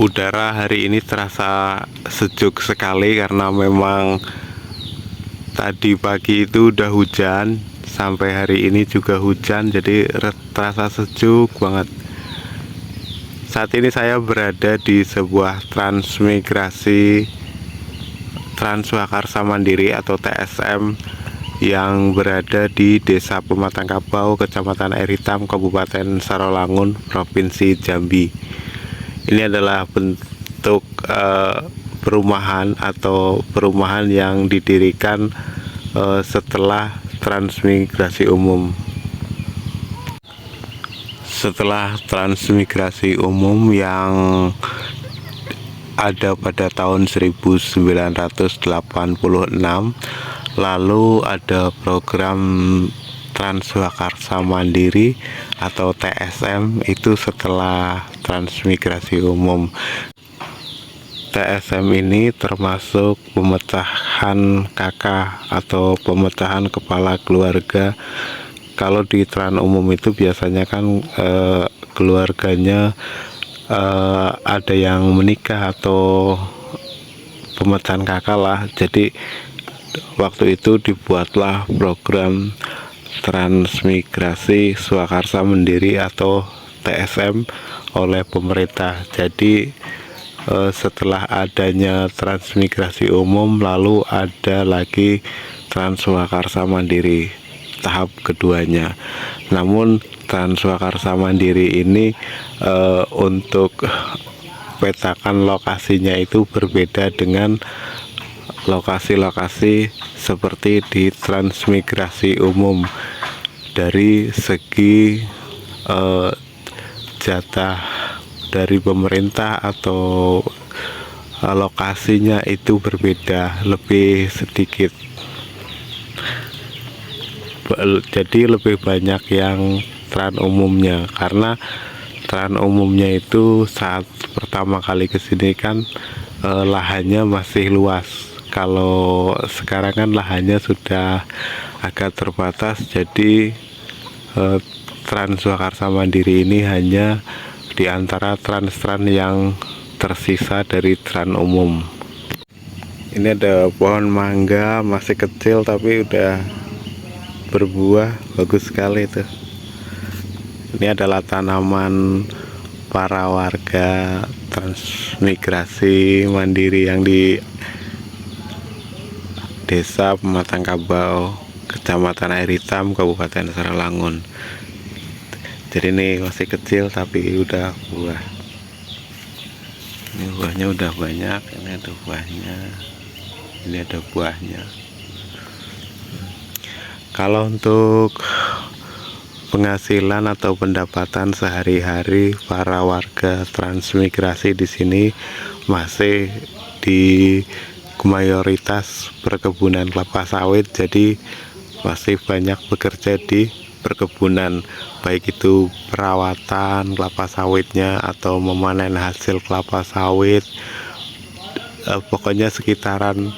Udara hari ini terasa sejuk sekali karena memang tadi pagi itu udah hujan, sampai hari ini juga hujan, jadi terasa sejuk banget. Saat ini saya berada di sebuah transmigrasi Transwakarsa Mandiri atau TSM yang berada di Desa Pematang Kabau, Kecamatan Air Hitam, Kabupaten Sarawangun, Provinsi Jambi. Ini adalah bentuk perumahan atau perumahan yang didirikan setelah transmigrasi umum. Setelah transmigrasi umum yang ada pada tahun 1986, lalu ada program Transwakarsa Mandiri atau TSM itu setelah transmigrasi umum. TSM ini termasuk pemecahan KK atau pemecahan kepala keluarga. Kalau di tran umum itu biasanya kan keluarganya ada yang menikah atau pemecahan KK lah. Jadi waktu itu dibuatlah program Transmigrasi Swakarsa Mandiri atau TSM oleh pemerintah. Jadi setelah adanya transmigrasi umum, lalu ada lagi Transwakarsa Mandiri tahap keduanya. Namun Transwakarsa Mandiri ini untuk petakan lokasinya itu berbeda dengan lokasi-lokasi seperti di transmigrasi umum. Dari segi jatah dari pemerintah atau lokasinya itu berbeda, lebih sedikit. Jadi lebih banyak yang tran umumnya, karena tran umumnya itu saat pertama kali kesini kan lahannya masih luas. Kalau sekarang kan lahannya sudah agak terbatas, jadi Transwakarsa Mandiri ini hanya di antara tran yang tersisa dari tran umum. Ini ada pohon mangga masih kecil tapi udah berbuah, bagus sekali tuh. Ini adalah tanaman para warga transmigrasi mandiri yang di Desa Pematang Kabau, Kecamatan Air Hitam, Kabupaten Sarawangun. Jadi ini masih kecil tapi udah buah. Ini buahnya udah banyak, ini ada buahnya, ini ada buahnya. Kalau untuk penghasilan atau pendapatan sehari-hari para warga transmigrasi di sini masih di mayoritas perkebunan kelapa sawit, jadi masih banyak bekerja di perkebunan, baik itu perawatan kelapa sawitnya atau memanen hasil kelapa sawit, pokoknya sekitaran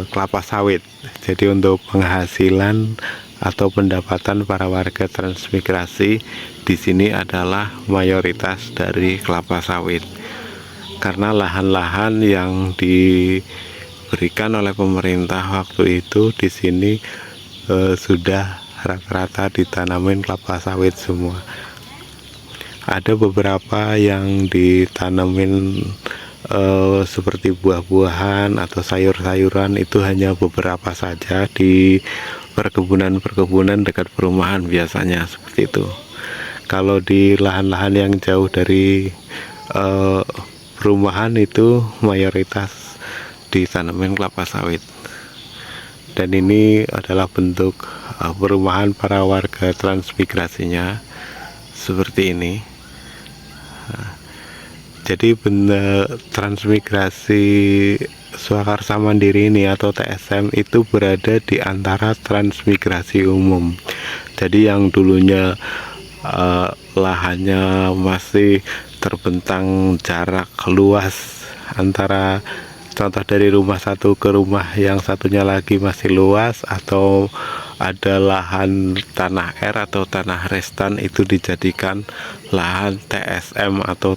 kelapa sawit. Jadi untuk penghasilan atau pendapatan para warga transmigrasi di sini adalah mayoritas dari kelapa sawit, karena lahan-lahan yang diberikan oleh pemerintah waktu itu di sini sudah rata-rata ditanamin kelapa sawit semua. Ada beberapa yang ditanamin seperti buah-buahan atau sayur-sayuran, itu hanya beberapa saja di perkebunan-perkebunan dekat perumahan biasanya seperti itu. Kalau di lahan-lahan yang jauh dari perumahan itu mayoritas ditanamin kelapa sawit. Dan ini adalah bentuk perumahan para warga transmigrasinya seperti ini. Jadi transmigrasi Swakarsa Mandiri ini atau TSM itu berada di antara transmigrasi umum. Jadi yang dulunya lahannya masih terbentang jarak luas antara, contoh dari rumah satu ke rumah yang satunya lagi masih luas, atau ada lahan tanah air atau tanah restan, itu dijadikan lahan TSM atau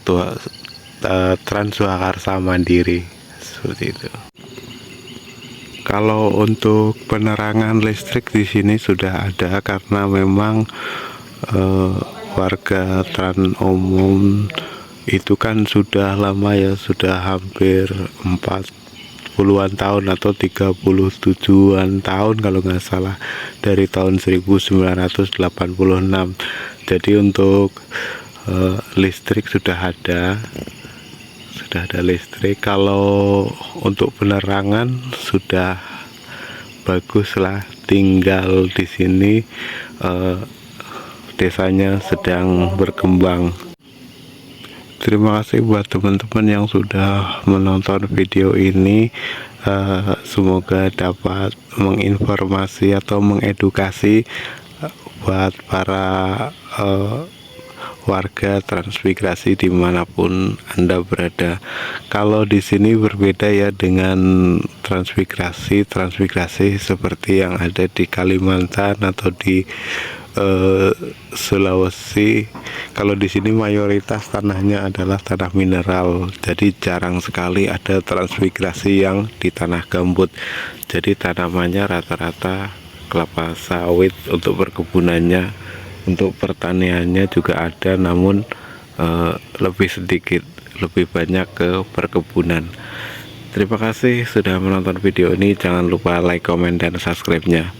Trans Swakarsa Mandiri seperti itu. Kalau untuk penerangan listrik di sini sudah ada karena memang warga Trans Umum itu kan sudah lama ya, sudah hampir 40-an tahun atau 37-an tahun kalau nggak salah, dari tahun 1986. Jadi untuk listrik sudah ada listrik. Kalau untuk penerangan sudah bagus lah, tinggal di sini desanya sedang berkembang. Terima kasih buat teman-teman yang sudah menonton video ini. Semoga dapat menginformasi atau mengedukasi buat para warga transmigrasi dimanapun Anda berada. Kalau di sini berbeda ya dengan transmigrasi seperti yang ada di Kalimantan atau di Sulawesi. Kalau di sini mayoritas tanahnya adalah tanah mineral, jadi jarang sekali ada transmigrasi yang di tanah gambut. Jadi tanamannya rata-rata kelapa sawit untuk perkebunannya, untuk pertaniannya juga ada, namun lebih sedikit, lebih banyak ke perkebunan. Terima kasih sudah menonton video ini. Jangan lupa like, komen, dan subscribe-nya.